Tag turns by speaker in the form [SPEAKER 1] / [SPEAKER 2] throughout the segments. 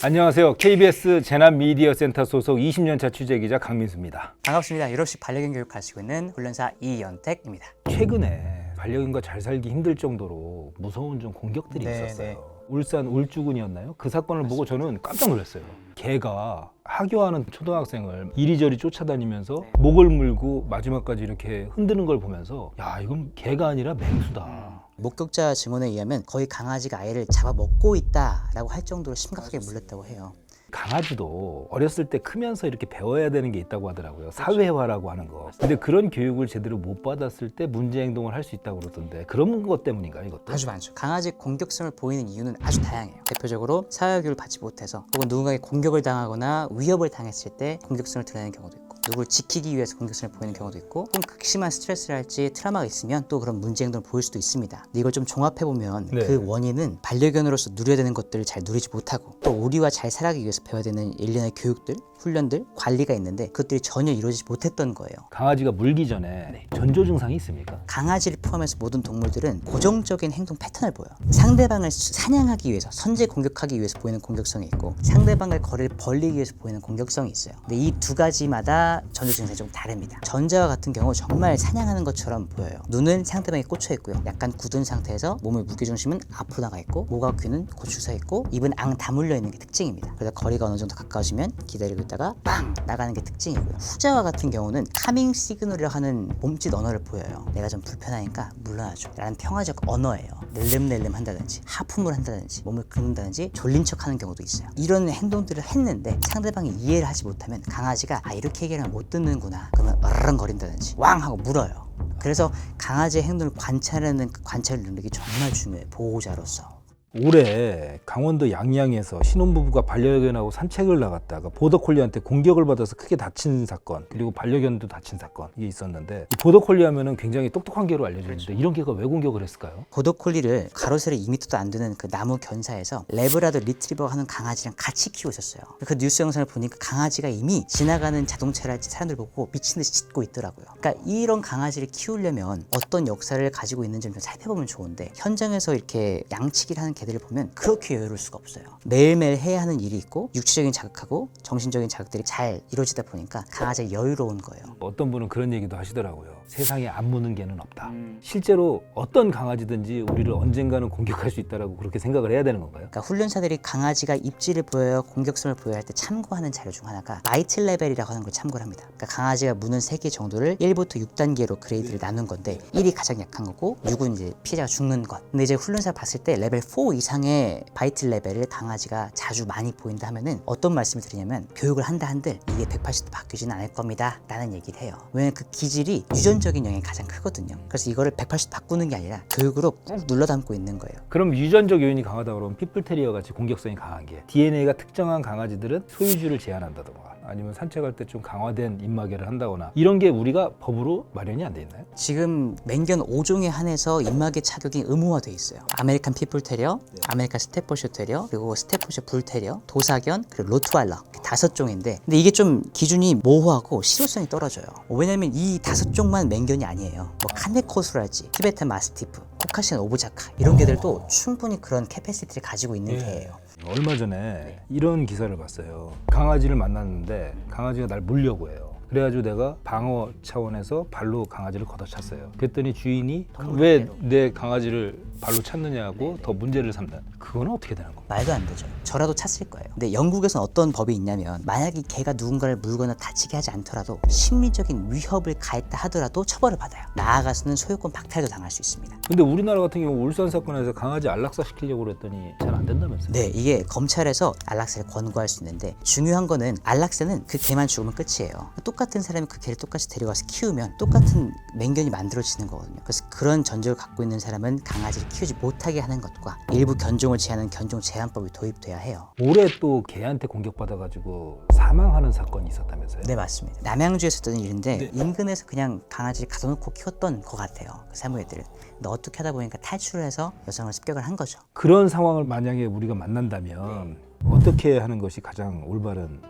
[SPEAKER 1] 안녕하세요. KBS 재난미디어센터 소속 20년차 취재기자 강민수입니다.
[SPEAKER 2] 반갑습니다. 유럽식 반려견 교육 가지고 있는 훈련사 이연택입니다.
[SPEAKER 1] 최근에 반려견과 잘 살기 힘들 정도로 무서운 좀 공격들이 있었어요. 울산 울주군이었나요? 그 사건을 보고 저는 깜짝 놀랐어요. 개가 하교하는 초등학생을 이리저리 쫓아다니면서 목을 물고 마지막까지 이렇게 흔드는 걸 보면서 야, 이건 개가 아니라 맹수다.
[SPEAKER 2] 목격자 증언에 의하면 거의 강아지가 아이를 잡아먹고 있다라고 할 정도로 심각하게 물렸다고 해요.
[SPEAKER 1] 강아지도 어렸을 때 크면서 이렇게 배워야 되는 게 있다고 하더라고요. 사회화라고 하는 거. 근데 그런 교육을 제대로 못 받았을 때 문제 행동을 할 수 있다고 그러던데 그런 것 때문인가요, 이것도?
[SPEAKER 2] 아주 많죠. 강아지 공격성을 보이는 이유는 아주 다양해요. 대표적으로 사회교육을 받지 못해서 혹은 누군가에게 공격을 당하거나 위협을 당했을 때 공격성을 드러내는 경우도 있고 누구를 지키기 위해서 공격성을 보이는 경우도 있고 혹은 극심한 스트레스를 할지 트라우마가 있으면 또 그런 문제 행동을 보일 수도 있습니다. 근데 이걸 좀 종합해보면 그 원인은 반려견으로서 누려야 되는 것들을 잘 누리지 못하고 또 우리와 잘 살아가기 위해서 배워야 되는 일련의 교육들, 훈련들, 관리가 있는데 그것들이 전혀 이루어지지 못했던 거예요.
[SPEAKER 1] 강아지가 물기 전에 전조 증상이 있습니까?
[SPEAKER 2] 강아지를 포함해서 모든 동물들은 고정적인 행동 패턴을 보여요. 상대방을 사냥하기 위해서, 선제 공격하기 위해서 보이는 공격성이 있고 상대방의 거리를 벌리기 위해서 보이는 공격성이 있어요. 근데 이 두 가지마다 전조 증상이 좀 다릅니다. 전자와 같은 경우 정말 사냥하는 것처럼 보여요. 눈은 상대방에 꽂혀 있고요. 약간 굳은 상태에서 몸의 무게중심은 앞으로 나가 있고 목과 귀는 고추서 있고 입은 앙 다물려 있는 게 특징입니다. 그래서 거리가 어느 정도 가까워지면 기다리고 있다가 빵! 나가는 게 특징이고요. 후자와 같은 경우는 카밍 시그널이라고 하는 몸짓 언어를 보여요. 내가 좀 불편하니까 물러나줘 라는 평화적 언어예요. 낼름낼름 한다든지 하품을 한다든지 몸을 긁는다든지 졸린 척 하는 경우도 있어요. 이런 행동들을 했는데 상대방이 이해를 하지 못하면 강아지가 이렇게 얘기하면 못 듣는구나 그러면 어르렁거린다든지 왕 하고 물어요. 그래서 강아지의 행동을 관찰하는 그 관찰 능력이 정말 중요해요. 보호자로서.
[SPEAKER 1] 올해 강원도 양양에서 신혼부부가 반려견하고 산책을 나갔다가 보더콜리한테 공격을 받아서 크게 다친 사건, 그리고 반려견도 다친 사건 이게 있었는데, 이 보더콜리 하면은 굉장히 똑똑한 개로 알려져 있는데 이런 개가 왜 공격을 했을까요?
[SPEAKER 2] 보더콜리를 가로세로 2m도 안 되는 그 나무 견사에서 레브라도 리트리버 하는 강아지랑 같이 키우고 있었어요. 그 뉴스 영상을 보니까 강아지가 이미 지나가는 자동차를 사람들 보고 미친 듯이 짖고 있더라고요. 그러니까 이런 강아지를 키우려면 어떤 역사를 가지고 있는지 좀 살펴보면 좋은데 현장에서 이렇게 양치기를 하는 개들을 보면 그렇게 여유로울 수가 없어요. 매일매일 해야 하는 일이 있고 육체적인 자극하고 정신적인 자극들이 잘 이루어지다 보니까 강아지가 여유로운 거예요.
[SPEAKER 1] 어떤 분은 그런 얘기도 하시더라고요. 세상에 안 무는 개는 없다. 실제로 어떤 강아지든지 우리를 언젠가는 공격할 수 있다라고 그렇게 생각을 해야 되는 건가요?
[SPEAKER 2] 그러니까 훈련사들이 강아지가 입질을 보여요, 공격성을 보여야 할 때 참고하는 자료 중 하나가 바이트 레벨이라고 하는 걸 참고를 합니다. 그러니까 강아지가 무는 세계 정도를 1부터 6단계로 그레이드를 나눈 건데 1이 가장 약한 거고 6은 이제 피해자가 죽는 것. 근데 이제 훈련사 봤을 때 레벨 4 이상의 바이트 레벨을 강아지가 자주 많이 보인다 하면은 어떤 말씀을 드리냐면 교육을 한다 한들 이게 180도 바뀌지는 않을 겁니다 라는 얘기를 해요. 왜냐면 그 기질이 유전적인 영향이 가장 크거든요. 그래서 이거를 180도 바꾸는 게 아니라 교육으로 꾹 눌러 담고 있는 거예요.
[SPEAKER 1] 그럼 유전적 요인이 강하다 그러면 피플테리어 같이 공격성이 강한 게, DNA가 특정한 강아지들은 소유주를 제한한다던가 아니면 산책할 때 좀 강화된 입마개를 한다거나 이런 게 우리가 법으로 마련이 안 돼 있나요?
[SPEAKER 2] 지금 맹견 5종에 한해서 입마개 착용이 의무화돼 있어요. 아메리칸 피플테리어, 아메리칸 스태포셔 테리어, 그리고 스태포셔 불테리어, 도사견, 그리고 로트와일러 5종인데 근데 이게 좀 기준이 모호하고 실효성이 떨어져요. 왜냐면 이 5종만 맹견이 아니에요. 뭐 카네코스라지, 티베탄 마스티프, 코카시안 오브자카 이런 개들도 충분히 그런 캐패시티를 가지고 있는 개예요.
[SPEAKER 1] 얼마 전에 이런 기사를 봤어요. 강아지를 만났는데 강아지가 날 물려고 해요. 그래가지고 내가 방어 차원에서 발로 강아지를 걷어찼어요. 그랬더니 주인이 왜 내 강아지를 발로 찼느냐고 더 문제를 삼는. 그거는 어떻게 되는 건가요?
[SPEAKER 2] 말도 안 되죠. 저라도 찼을 거예요. 근데 영국에서는 어떤 법이 있냐면 만약에 개가 누군가를 물거나 다치게 하지 않더라도 심리적인 위협을 가했다 하더라도 처벌을 받아요. 나아가서는 소유권 박탈도 당할 수 있습니다.
[SPEAKER 1] 근데 우리나라 같은 경우 울산 사건에서 강아지 안락사 시키려고 그랬더니 잘 안 된다면서요?
[SPEAKER 2] 네, 이게 검찰에서 안락사를 권고할 수 있는데 중요한 거는 안락사는 그 개만 죽으면 끝이에요. 똑같은 사람이 그 개를 똑같이 데려가서 키우면 똑같은 맹견이 만들어지는 거거든요. 그래서 그런 전적을 갖고 있는 사람은 강아지를 키우지 못하게 하는 것과 일부 견종을 제한하는 견종 제한법이 도입돼야 해요.
[SPEAKER 1] 올해 또 개한테 공격받아가지고 사망하는 사건이 있었다면서요?
[SPEAKER 2] 네, 맞습니다. 남양주에서 있던 일인데 인근에서 그냥 강아지를 가둬놓고 키웠던 것 같아요. 그 사무애들은. 근데 어떻게 하다 보니까 탈출을 해서 여성을 습격을 한 거죠.
[SPEAKER 1] 그런 상황을 만약에 우리가 만난다면 어떻게 하는 것이 가장 올바른?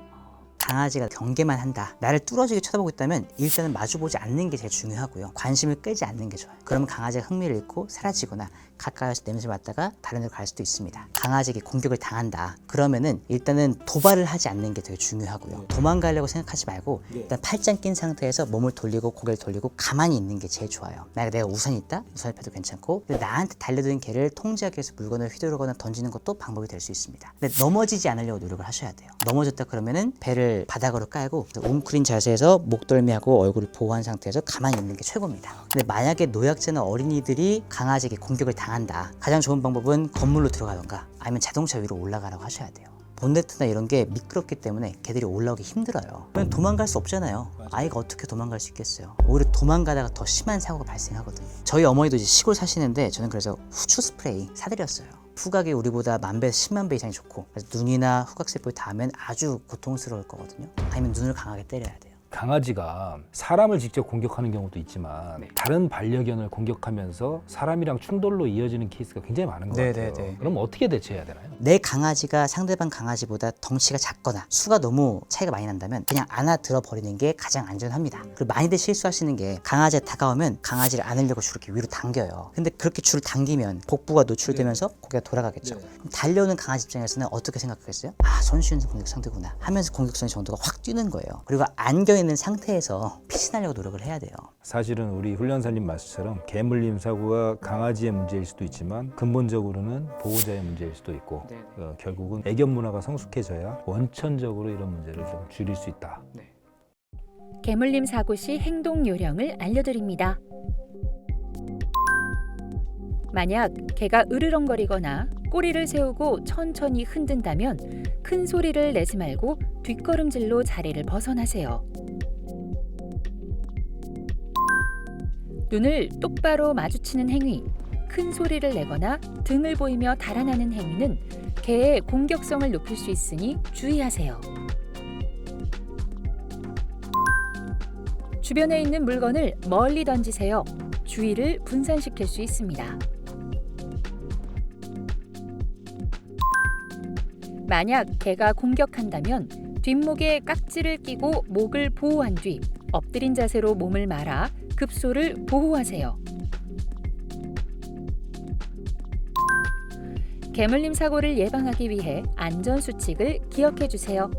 [SPEAKER 2] 강아지가 경계만 한다, 나를 뚫어지게 쳐다보고 있다면 일단은 마주보지 않는 게 제일 중요하고요. 관심을 끄지 않는 게 좋아요. 그러면 강아지가 흥미를 잃고 사라지거나 가까이서 냄새 맡다가 다른 데로 갈 수도 있습니다. 강아지에게 공격을 당한다, 그러면은 일단은 도발을 하지 않는 게 되게 중요하고요. 도망가려고 생각하지 말고 일단 팔짱 낀 상태에서 몸을 돌리고 고개를 돌리고 가만히 있는 게 제일 좋아요. 만약에 내가 우산이 있다? 우산을 펴도 괜찮고, 근데 나한테 달려드는 개를 통제하기 위해서 물건을 휘두르거나 던지는 것도 방법이 될 수 있습니다. 근데 넘어지지 않으려고 노력을 하셔야 돼요. 넘어졌다 그러면은 배를 바닥으로 깔고 웅크린 자세에서 목덜미하고 얼굴을 보호한 상태에서 가만히 있는 게 최고입니다. 근데 만약에 노약자나 어린이들이 강아지에게 공격을 당한다, 가장 좋은 방법은 건물로 들어가던가 아니면 자동차 위로 올라가라고 하셔야 돼요. 본네트나 이런 게 미끄럽기 때문에 개들이 올라오기 힘들어요. 그냥 도망갈 수 없잖아요. 아이가 어떻게 도망갈 수 있겠어요. 오히려 도망가다가 더 심한 사고가 발생하거든요. 저희 어머니도 이제 시골 사시는데 저는 그래서 후추 스프레이 사드렸어요. 후각이 우리보다 1000배, 10만 배 이상이 좋고, 그래서 눈이나 후각세포에 닿으면 아주 고통스러울 거거든요. 아니면 눈을 강하게 때려야 돼요.
[SPEAKER 1] 강아지가 사람을 직접 공격하는 경우도 있지만 다른 반려견을 공격하면서 사람이랑 충돌로 이어지는 케이스가 굉장히 많은 것 같아요. 그럼 어떻게 대처해야 되나요?
[SPEAKER 2] 내 강아지가 상대방 강아지보다 덩치가 작거나 수가 너무 차이가 많이 난다면 그냥 안아 들어 버리는 게 가장 안전합니다. 그리고 많이들 실수하시는 게, 강아지가 다가오면 강아지를 안으려고 줄을 이렇게 위로 당겨요. 근데 그렇게 줄을 당기면 복부가 노출되면서 고개가 돌아가겠죠. 그럼 달려오는 강아지 입장에서는 어떻게 생각하겠어요? 아, 손쉬운 공격 상대구나 하면서 공격성의 정도가 확 뛰는 거예요. 그리고 안겨 있는 상태에서 피신하려고 노력을 해야 돼요.
[SPEAKER 1] 사실은 우리 훈련사님 말씀처럼 개물림 사고가 강아지의 문제일 수도 있지만 근본적으로는 보호자의 문제일 수도 있고, 결국은 애견 문화가 성숙해져야 원천적으로 이런 문제를 좀 줄일 수 있다.
[SPEAKER 3] 개물림 사고 시 행동 요령을 알려드립니다. 만약 개가 으르렁거리거나 꼬리를 세우고 천천히 흔든다면 큰 소리를 내지 말고 뒷걸음질로 자리를 벗어나세요. 눈을 똑바로 마주치는 행위, 큰 소리를 내거나 등을 보이며 달아나는 행위는 개의 공격성을 높일 수 있으니 주의하세요. 주변에 있는 물건을 멀리 던지세요. 주의를 분산시킬 수 있습니다. 만약 개가 공격한다면 뒷목에 깍지를 끼고 목을 보호한 뒤 엎드린 자세로 몸을 말아 급소를 보호하세요. 개물림 사고를 예방하기 위해 안전수칙을 기억해 주세요.